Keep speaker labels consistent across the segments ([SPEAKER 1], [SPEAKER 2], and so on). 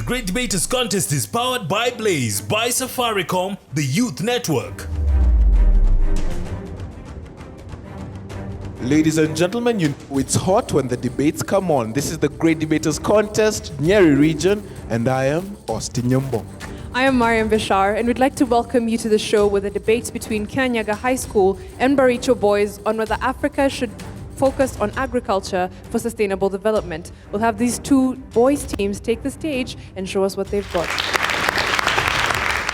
[SPEAKER 1] Great Debaters Contest is powered by Blaze, by Safaricom, the Youth Network.
[SPEAKER 2] Ladies and gentlemen, it's hot when the debates come on. This is the Great Debaters Contest, Nyeri region, and I am Austin Nyombo.
[SPEAKER 3] I am Mariam Bashar, and we'd like to welcome you to the show with a debate between Kianyaga High School and Baricho boys on whether Africa should focus on agriculture for sustainable development. We'll have these two boys teams take the stage and show us what they've got.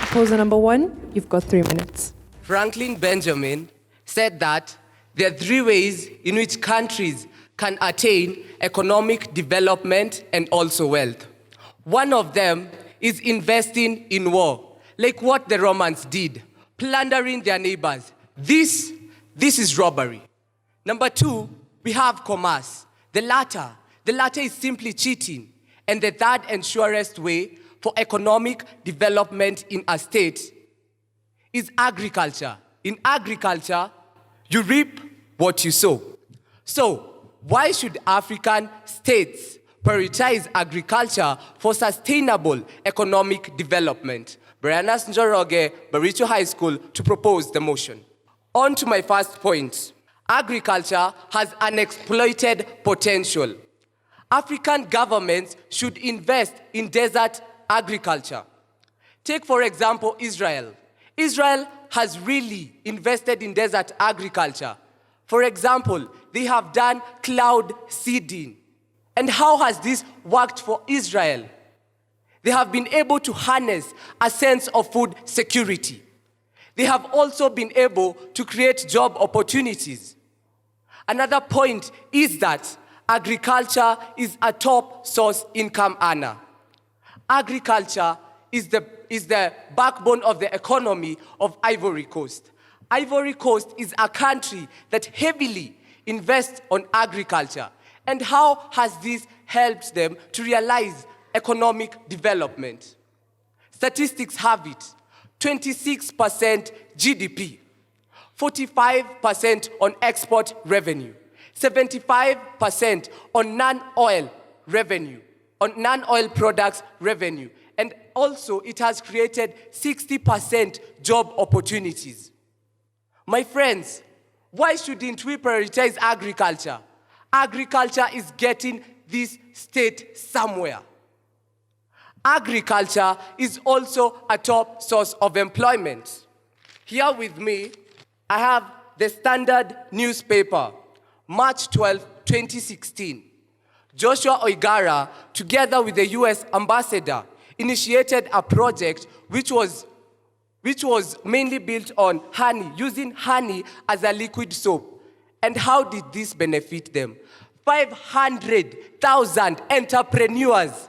[SPEAKER 3] Proposer number one, you've got 3 minutes.
[SPEAKER 4] Franklin Benjamin said that there are 3 ways in which countries can attain economic development and also wealth. One of them is investing in war, like what the Romans did, plundering their neighbors. This is robbery. Number 2, we have commerce. The latter is simply cheating. And the third and surest way for economic development in a state is agriculture. In agriculture, you reap what you sow. So, why should African states prioritize agriculture for sustainable economic development? Brianas Njoroge, Baricho High School, to propose the motion. On to my first point. Agriculture has unexploited potential. African governments should invest in desert agriculture. Take, for example, Israel. Israel has really invested in desert agriculture. For example, they have done cloud seeding. And how has this worked for Israel? They have been able to harness a sense of food security. They have also been able to create job opportunities. Another point is that agriculture is a top source income earner. Agriculture is the backbone of the economy of Ivory Coast. Ivory Coast is a country that heavily invests on agriculture. And how has this helped them to realize economic development? Statistics have it. 26% GDP, 45% on export revenue, 75% on non-oil revenue, on non-oil products revenue, and also it has created 60% job opportunities. My friends, why shouldn't we prioritize agriculture? Agriculture is getting this state somewhere. Agriculture is also a top source of employment. Here with me, I have the Standard newspaper, March 12, 2016. Joshua Oigara, together with the US ambassador, initiated a project which was mainly built on honey, using honey as a liquid soap. And how did this benefit them? 500,000 entrepreneurs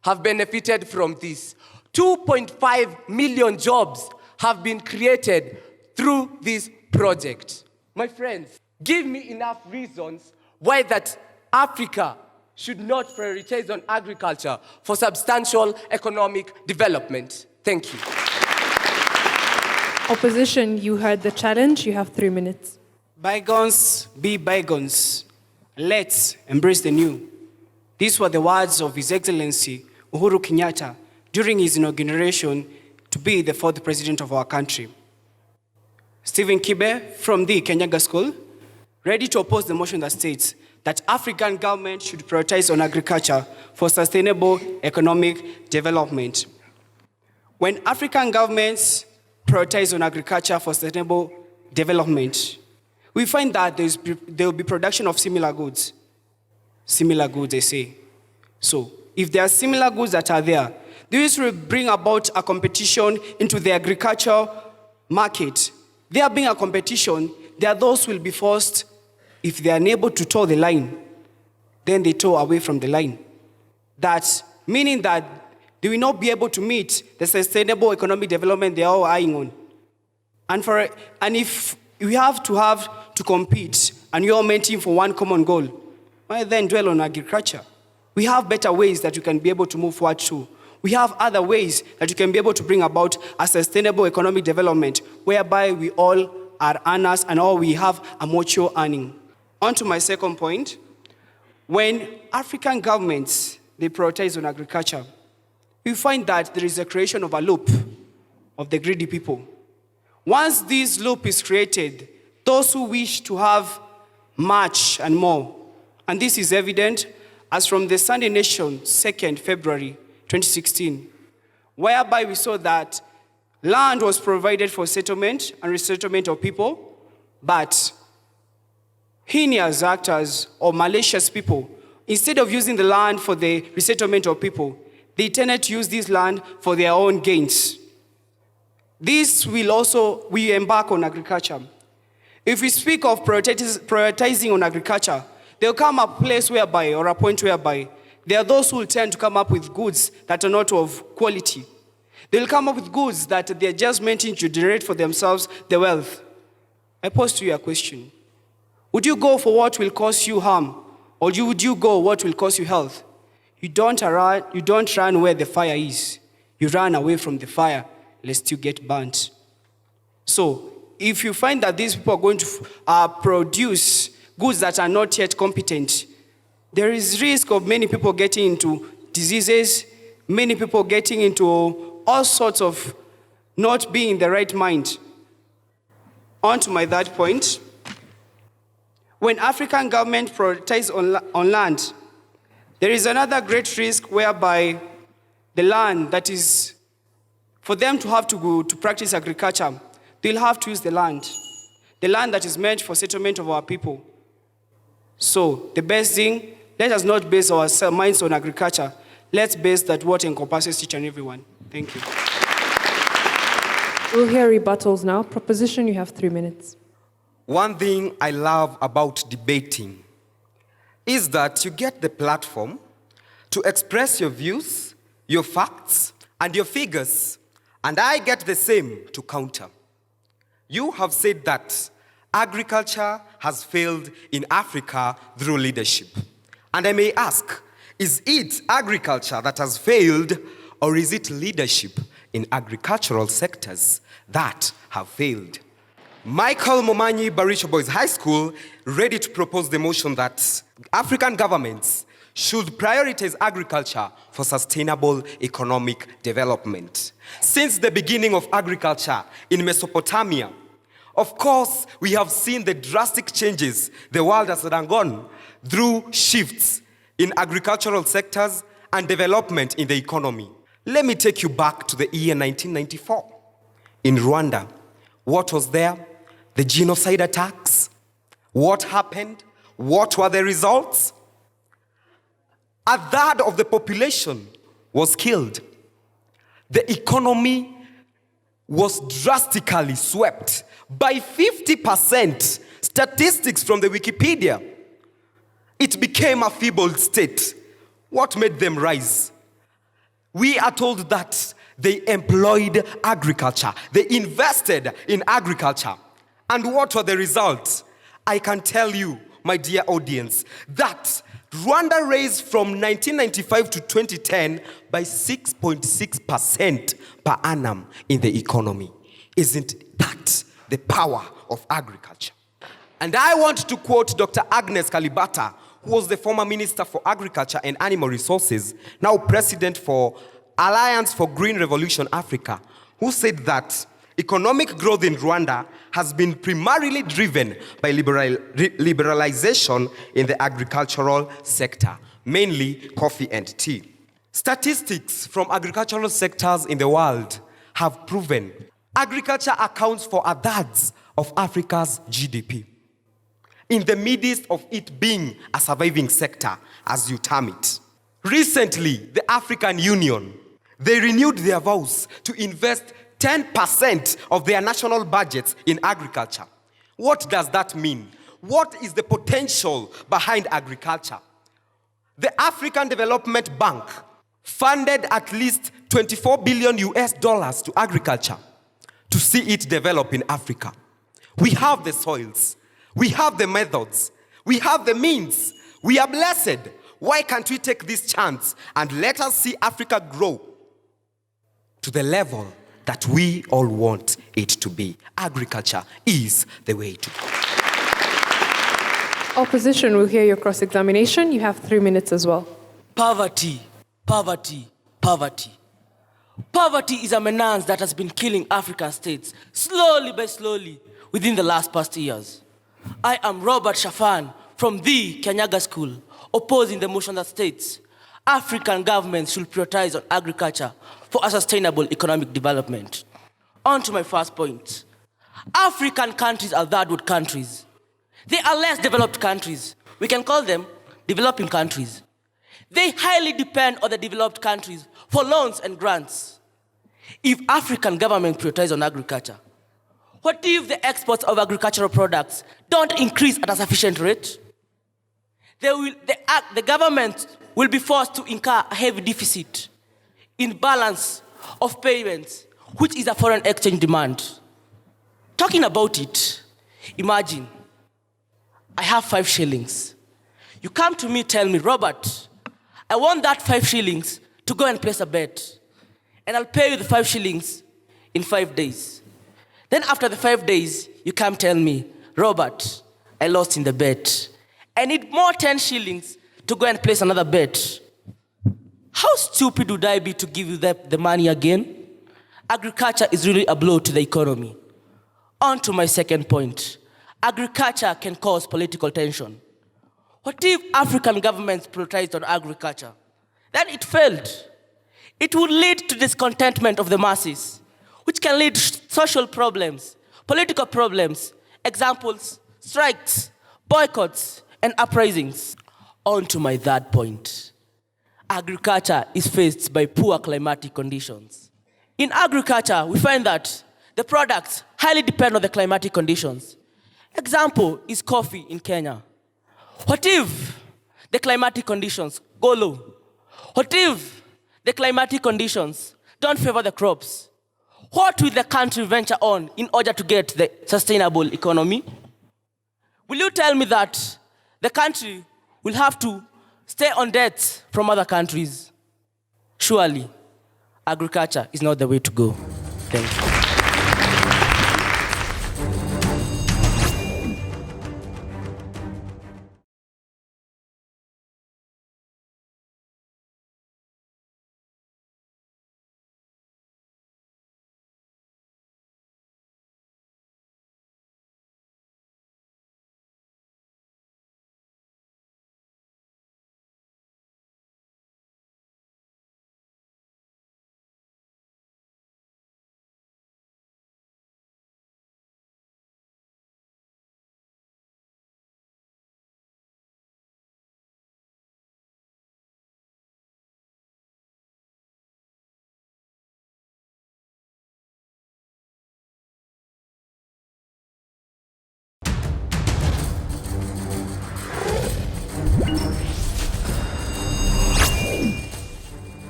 [SPEAKER 4] have benefited from this. 2.5 million jobs have been created through this project. My friends, give me enough reasons why that Africa should not prioritize on agriculture for substantial economic development. Thank you.
[SPEAKER 3] Opposition, you heard the challenge. You have 3 minutes.
[SPEAKER 5] Bygones be bygones. Let's embrace the new. These were the words of His Excellency Uhuru Kenyatta during his inauguration to be the 4th president of our country. Stephen Kibe from the Kianyaga School, ready to oppose the motion that states that African government should prioritize on agriculture for sustainable economic development. When African governments prioritize on agriculture for sustainable development, we find that there will be production of similar goods. Similar goods, they say. So, if there are similar goods that are there, this will bring about a competition into the agricultural market. There being a competition, there are those who will be forced, if they are unable to toe the line, then they toe away from the line. That meaning that they will not be able to meet the sustainable economic development they are all eyeing on. And if we have to compete and you're all meeting for one common goal, why then dwell on agriculture? We have better ways that you can be able to move forward to. We have other ways that you can be able to bring about a sustainable economic development whereby we all are earners and all we have a mutual earning. On to my second point. When African governments, they prioritize on agriculture, we find that there is a creation of a loop of the greedy people. Once this loop is created, those who wish to have much and more, and this is evident as from the Sunday Nation, 2nd February 2016, whereby we saw that land was provided for settlement and resettlement of people, but heinous actors or malicious people, instead of using the land for the resettlement of people, they tended to use this land for their own gains. This will also, we embark on agriculture. If we speak of prioritizing on agriculture, there'll come a place whereby, or a point whereby, there are those who will tend to come up with goods that are not of quality. They'll come up with goods that they're just meant to generate for themselves the wealth. I pose to you a question. Would you go for what will cause you harm, or would you go what will cause you health? You don't run where the fire is. You run away from the fire, lest you get burnt. So, if you find that these people are going to produce goods that are not yet competent, there is risk of many people getting into diseases, many people getting into all sorts of not being in the right mind. On to my third point. When African government prioritize on land, there is another great risk whereby the land that is, for them to have to go to practice agriculture, they'll have to use the land that is meant for settlement of our people. So the best thing, let us not base our minds on agriculture. Let's base that what encompasses each and everyone. Thank you.
[SPEAKER 3] We'll hear rebuttals now. Proposition, you have 3 minutes.
[SPEAKER 6] One thing I love about debating is that you get the platform to express your views, your facts, and your figures, and I get the same to counter. You have said that agriculture has failed in Africa through leadership. And I may ask, is it agriculture that has failed, or is it leadership in agricultural sectors that have failed? Michael Momanyi, Baricho Boys High School, ready to propose the motion that African governments should prioritize agriculture for sustainable economic development. Since the beginning of agriculture in Mesopotamia, of course, we have seen the drastic changes the world has undergone through shifts in agricultural sectors and development in the economy. Let me take you back to the year 1994. In Rwanda, what was there? The genocide attacks. What happened? What were the results? A third of the population was killed. The economy was drastically swept by 50%. Statistics from the Wikipedia. It became a feeble state. What made them rise? We are told that they employed agriculture. They invested in agriculture. And what were the results? I can tell you, my dear audience, that Rwanda raised from 1995 to 2010 by 6.6% per annum in the economy. Isn't that the power of agriculture? And I want to quote Dr. Agnes Kalibata, who was the former Minister for Agriculture and Animal Resources, now President for Alliance for Green Revolution Africa, who said that economic growth in Rwanda has been primarily driven by liberalization in the agricultural sector, mainly coffee and tea. Statistics from agricultural sectors in the world have proven agriculture accounts for a third of Africa's GDP. In the midst of it being a surviving sector, as you term it. Recently, the African Union, they renewed their vows to invest 10% of their national budgets in agriculture. What does that mean? What is the potential behind agriculture? The African Development Bank funded at least $24 billion to agriculture to see it develop in Africa. We have the soils. We have the methods. We have the means. We are blessed. Why can't we take this chance and let us see Africa grow to the level that we all want it to be? Agriculture is the way to go.
[SPEAKER 3] Opposition will hear your cross-examination. You have 3 minutes as well.
[SPEAKER 7] Poverty Poverty, poverty. Poverty is a menace that has been killing African states slowly by slowly within the past years. I am Robert Shafan from the Kianyaga School, opposing the motion that states African governments should prioritize on agriculture for a sustainable economic development. On to my first point. African countries are third world countries. They are less developed countries. We can call them developing countries. They highly depend on the developed countries for loans and grants. If African governments prioritize on agriculture, what if the exports of agricultural products don't increase at a sufficient rate? The government will be forced to incur a heavy deficit in balance of payments, which is a foreign exchange demand. Talking about it, imagine I have 5 shillings. You come to me, tell me, Robert, I want that 5 shillings to go and place a bet. And I'll pay you the 5 shillings in 5 days. Then after the 5 days, you come tell me, Robert, I lost in the bet. I need more 10 shillings to go and place another bet. How stupid would I be to give you the money again? Agriculture is really a blow to the economy. On to my second point. Agriculture can cause political tension. What if African governments prioritized on agriculture? Then it failed. It would lead to discontentment of the masses, which can lead to social problems, political problems, examples, strikes, boycotts, and uprisings. On to my third point. Agriculture is faced by poor climatic conditions. In agriculture, we find that the products highly depend on the climatic conditions. Example is coffee in Kenya. What if the climatic conditions go low? What if the climatic conditions don't favor the crops? What will the country venture on in order to get the sustainable economy? Will you tell me that the country will have to stay on debt from other countries? Surely, agriculture is not the way to go. Thank you.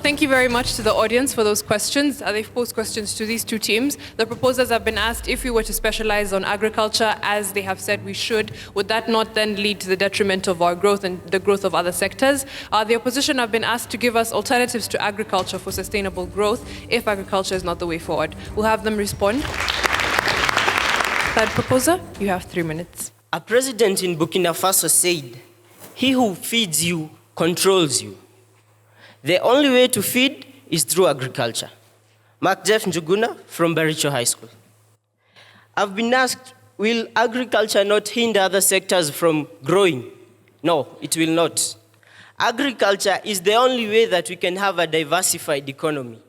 [SPEAKER 3] Thank you very much to the audience for those questions. They've posed questions to these two teams. The proposers have been asked if we were to specialize on agriculture, as they have said we should, would that not then lead to the detriment of our growth and the growth of other sectors? The opposition have been asked to give us alternatives to agriculture for sustainable growth if agriculture is not the way forward. We'll have them respond. Third proposer, you have 3 minutes.
[SPEAKER 8] A president in Burkina Faso said, "He who feeds you controls you." The only way to feed is through agriculture. Mark Jeff Njuguna from Baricho High School. I've been asked, will agriculture not hinder other sectors from growing? No, it will not. Agriculture is the only way that we can have a diversified economy.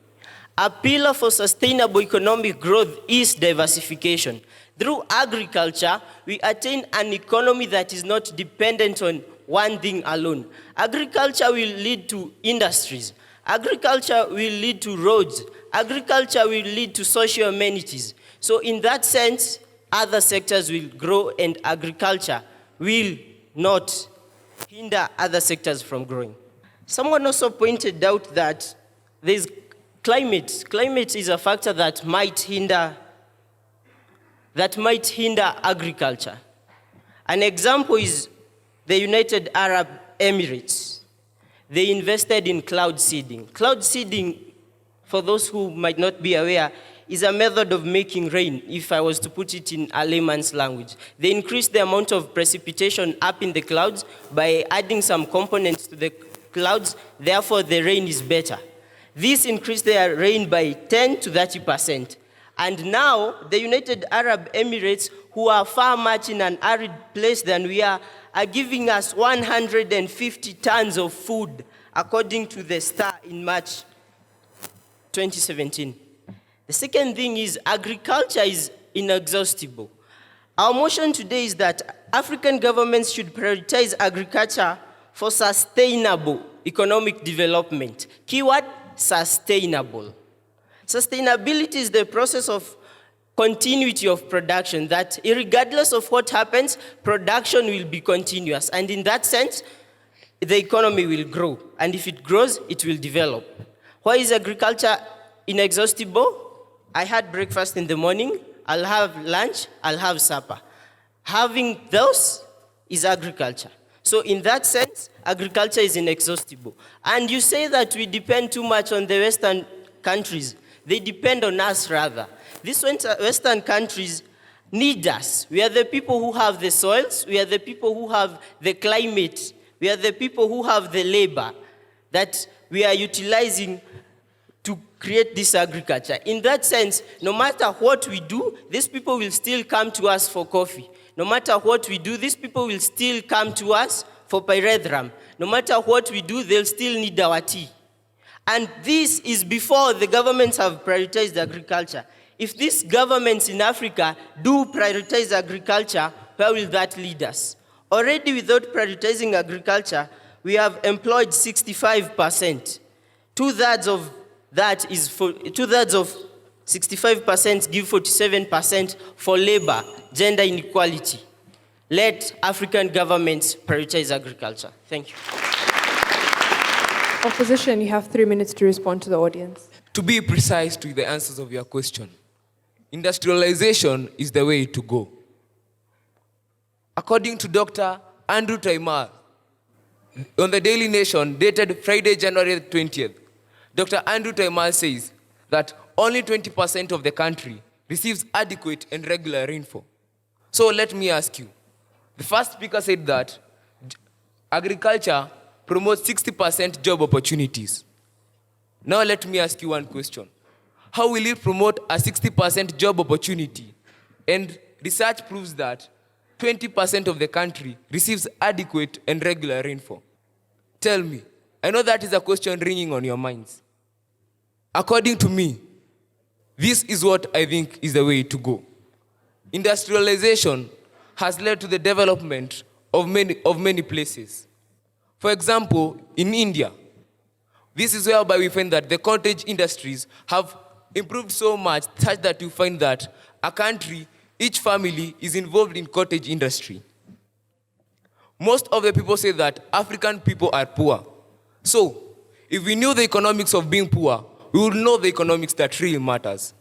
[SPEAKER 8] A pillar for sustainable economic growth is diversification. Through agriculture, we attain an economy that is not dependent on one thing alone. Agriculture will lead to industries. Agriculture will lead to roads. Agriculture will lead to social amenities. So in that sense, other sectors will grow and agriculture will not hinder other sectors from growing. Someone also pointed out that there's climate. Climate is a factor that might hinder agriculture. An example is the United Arab Emirates. They invested in cloud seeding. Cloud seeding, for those who might not be aware, is a method of making rain, if I was to put it in a layman's language. They increase the amount of precipitation up in the clouds by adding some components to the clouds, therefore the rain is better. This increased their rain by 10 to 30%. And now the United Arab Emirates, who are far much in an arid place than we are giving us 150 tons of food, according to the Star in March 2017. The second thing is agriculture is inexhaustible. Our motion today is that African governments should prioritize agriculture for sustainable economic development. Keyword, sustainable. Sustainability is the process of continuity of production, that regardless of what happens, production will be continuous. And in that sense, the economy will grow. And if it grows, it will develop. Why is agriculture inexhaustible? I had breakfast in the morning, I'll have lunch, I'll have supper. Having those is agriculture. So in that sense, agriculture is inexhaustible. And you say that we depend too much on the Western countries. They depend on us rather. These Western countries need us. We are the people who have the soils, we are the people who have the climate, we are the people who have the labor that we are utilizing to create this agriculture. In that sense, no matter what we do, these people will still come to us for coffee. No matter what we do, these people will still come to us for pyrethrum. No matter what we do, they'll still need our tea. And this is before the governments have prioritized agriculture. If these governments in Africa do prioritize agriculture, where will that lead us? Already without prioritizing agriculture, we have employed 65%. Two-thirds of 65% give 47% for labor, gender inequality. Let African governments prioritize agriculture. Thank you.
[SPEAKER 3] Opposition, you have 3 minutes to respond to the audience.
[SPEAKER 9] To be precise to the answers of your question, industrialization is the way to go. According to Dr. Andrew Taimar, on the Daily Nation, dated Friday, January 20th, Dr. Andrew Taimar says that only 20% of the country receives adequate and regular rainfall. So let me ask you, the first speaker said that agriculture promotes 60% job opportunities. Now let me ask you one question. How will it promote a 60% job opportunity? And research proves that 20% of the country receives adequate and regular rainfall. Tell me, I know that is a question ringing on your minds. According to me, this is what I think is the way to go. Industrialization has led to the development of many places. For example, in India, this is whereby we find that the cottage industries have improved so much such that you find that a country, each family is involved in cottage industry. Most of the people say that African people are poor. So, if we knew the economics of being poor, we would know the economics that really matters.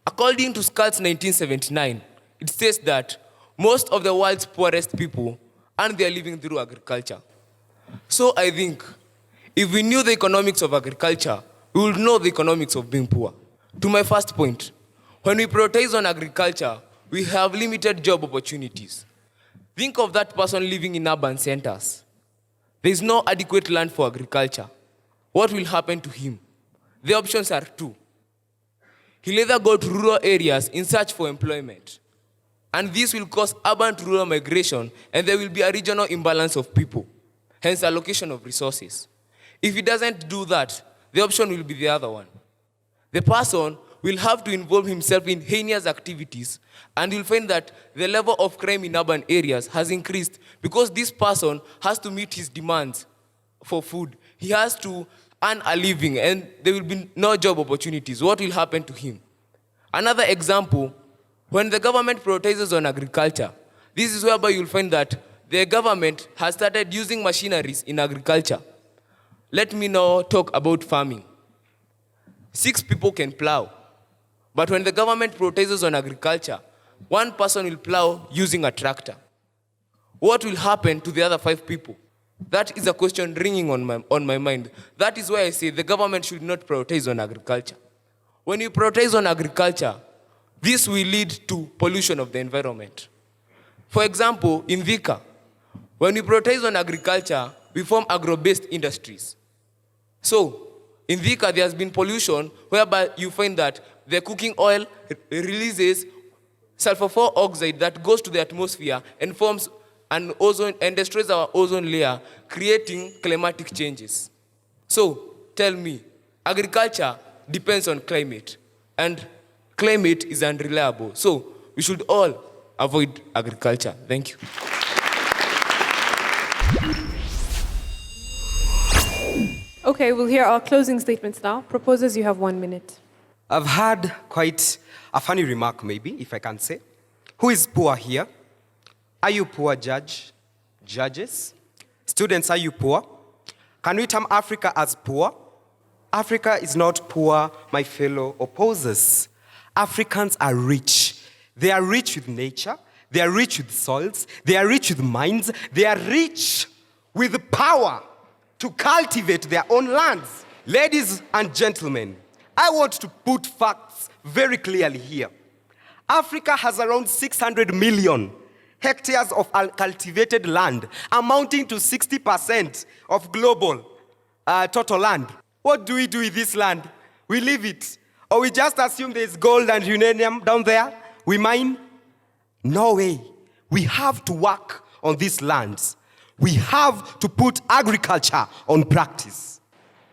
[SPEAKER 9] According to Skulls 1979, it says that most of the world's poorest people earn their living through agriculture. So I think if we knew the economics of agriculture, we would know the economics of being poor. To my first point, when we prioritize on agriculture, we have limited job opportunities. Think of that person living in urban centers. There is no adequate land for agriculture. What will happen to him? The options are two. He'll either go to rural areas in search for employment, and this will cause urban to rural migration, and there will be a regional imbalance of people, hence allocation of resources. If he doesn't do that, the option will be the other one. The person will have to involve himself in heinous activities, and you'll find that the level of crime in urban areas has increased because this person has to meet his demands for food. He has to earn a living, and there will be no job opportunities. What will happen to him? Another example, when the government prioritizes on agriculture, this is whereby you'll find that the government has started using machineries in agriculture. Let me now talk about farming. 6 people can plow, but when the government prioritizes on agriculture, 1 person will plow using a tractor. What will happen to the other 5 people? That is a question ringing on my mind. That is why I say the government should not prioritize on agriculture. When you prioritize on agriculture, this will lead to pollution of the environment. For example, in Vika, when we prioritize on agriculture, we form agro-based industries. So, in Thika, there has been pollution whereby you find that the cooking oil releases sulfur 4 oxide that goes to the atmosphere and forms an ozone and destroys our ozone layer, creating climatic changes. So, tell me, agriculture depends on climate, and climate is unreliable. So, we should all avoid agriculture. Thank you.
[SPEAKER 3] Okay, we'll hear our closing statements now. Proposers, you have 1 minute.
[SPEAKER 6] I've had quite a funny remark, maybe, if I can say. Who is poor here? Are you poor, judges? Students, are you poor? Can we term Africa as poor? Africa is not poor, my fellow opposers. Africans are rich. They are rich with nature. They are rich with soils. They are rich with minds. They are rich with power to cultivate their own lands. Ladies and gentlemen, I want to put facts very clearly here. Africa has around 600 million hectares of cultivated land, amounting to 60% of global total land. What do we do with this land? We leave it. Or we just assume there's gold and uranium down there? We mine? No way. We have to work on these lands. We have to put agriculture on practice.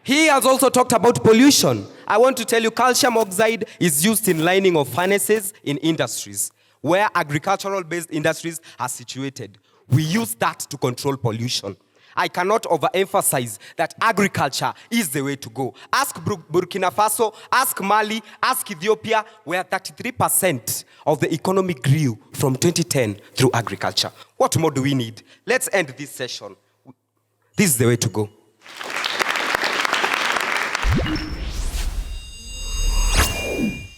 [SPEAKER 6] He has also talked about pollution. I want to tell you, calcium oxide is used in lining of furnaces in industries where agricultural-based industries are situated. We use that to control pollution. I cannot overemphasize that agriculture is the way to go. Ask Burkina Faso, ask Mali, ask Ethiopia, where 33% of the economy grew from 2010 through agriculture. What more do we need? Let's end this session. This is the way to go.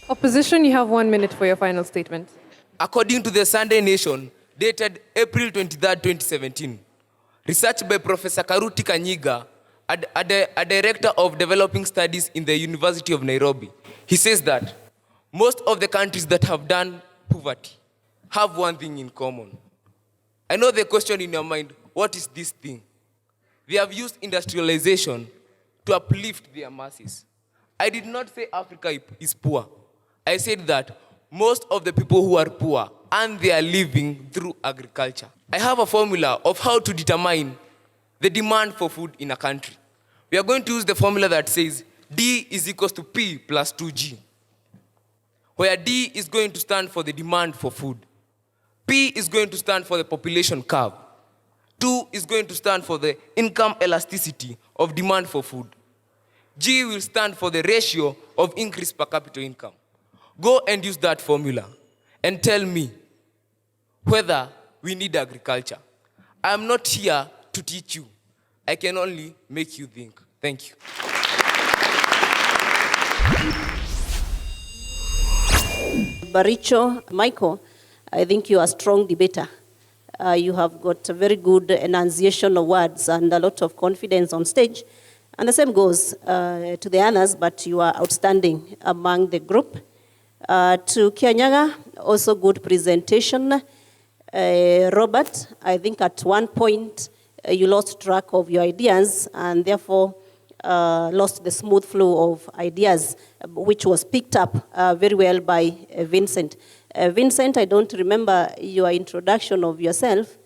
[SPEAKER 3] Opposition, you have 1 minute for your final statement.
[SPEAKER 9] According to the Sunday Nation, dated April 23rd, 2017, research by Professor Karuti Kianyaga, a director of developing studies in the University of Nairobi, he says that most of the countries that have done poverty have one thing in common. I know the question in your mind, what is this thing? They have used industrialization to uplift their masses. I did not say Africa is poor. I said that most of the people who are poor earn their living through agriculture. I have a formula of how to determine the demand for food in a country. We are going to use the formula that says D is equals to P plus 2G, where D is going to stand for the demand for food. P is going to stand for the population curve. 2 is going to stand for the income elasticity of demand for food. G will stand for the ratio of increase per capita income. Go and use that formula and tell me whether we need agriculture. I am not here to teach you. I can only make you think. Thank you.
[SPEAKER 10] Baricho, Michael, I think you are a strong debater. You have got a very good enunciation of words and a lot of confidence on stage. And the same goes to the others, but you are outstanding among the group. To Kianyaga, also good presentation. Robert, I think at one point you lost track of your ideas and therefore lost the smooth flow of ideas, which was picked up very well by Vincent. Vincent, I don't remember your introduction of yourself.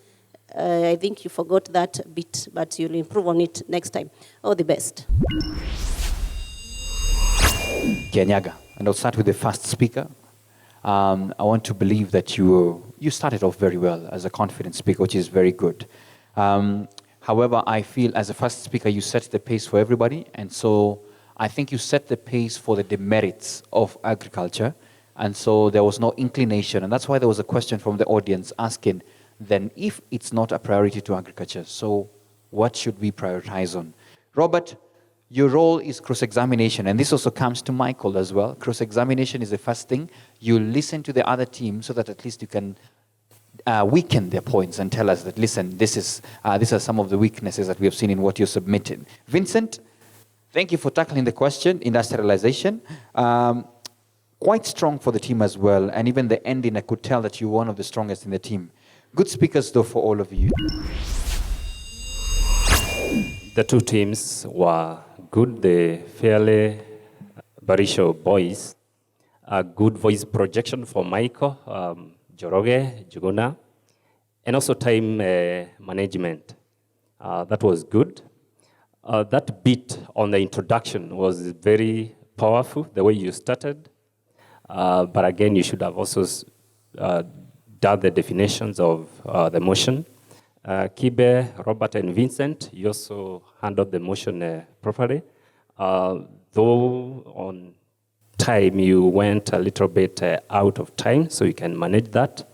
[SPEAKER 10] I think you forgot that bit, but you'll improve on it next time. All the best.
[SPEAKER 11] Kianyaga, and I'll start with the first speaker. I want to believe that you started off very well as a confident speaker, which is very good. However, I feel as a first speaker, you set the pace for everybody, and so I think you set the pace for the demerits of agriculture, and so there was no inclination, and that's why there was a question from the audience asking, then if it's not a priority to agriculture, so what should we prioritize on? Robert, your role is cross-examination, and this also comes to Michael as well. Cross-examination is the first thing. You listen to the other team so that at least you can weaken their points and tell us that, listen, these are some of the weaknesses that we have seen in what you submitted. Vincent, thank you for tackling the question, industrialization. Quite strong for the team as well, and even the ending, I could tell that you're one of the strongest in the team. Good speakers, though, for all of you.
[SPEAKER 12] The two teams were good, the fairly Baricho boys. A good voice projection for Michael, Joroge, Juguna, and also time management. That was good. That bit on the introduction was very powerful, the way you started. But again, you should have also done the definitions of the motion. Kibe, Robert, and Vincent, you also handled the motion properly. Though on time, you went a little bit out of time, so you can manage that.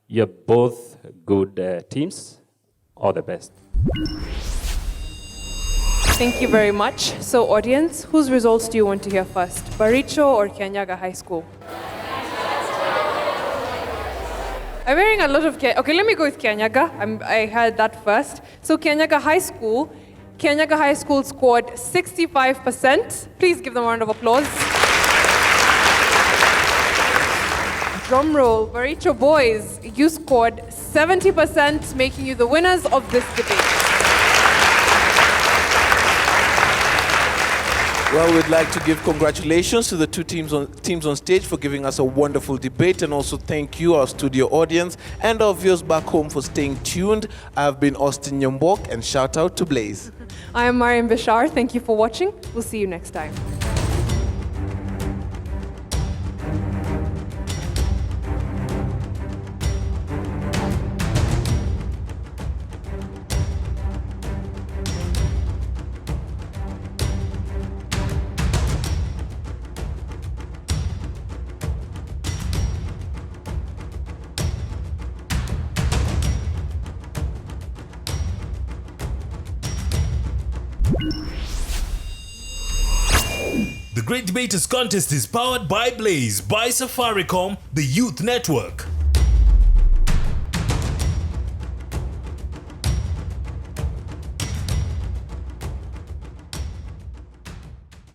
[SPEAKER 12] You're both good teams. All the best.
[SPEAKER 3] Thank you very much. So, audience, whose results do you want to hear first? Baricho or Kianyaga High School? I'm wearing a lot of okay, let me go with Kianyaga. I had that first. So, Kianyaga High School scored 65%. Please give them a round of applause. Drum roll, Baricho boys, you scored 70%, making you the winners of this debate.
[SPEAKER 2] Well, we'd like to give congratulations to the two teams on stage for giving us a wonderful debate, and also thank you, our studio audience, and our viewers back home for staying tuned. I've been Austin Nyombok, and shout out to Blaze.
[SPEAKER 3] I am Mariam Bashar. Thank you for watching. We'll see you next time.
[SPEAKER 1] The Great Debaters Contest is powered by Blaze, by Safaricom, the Youth Network.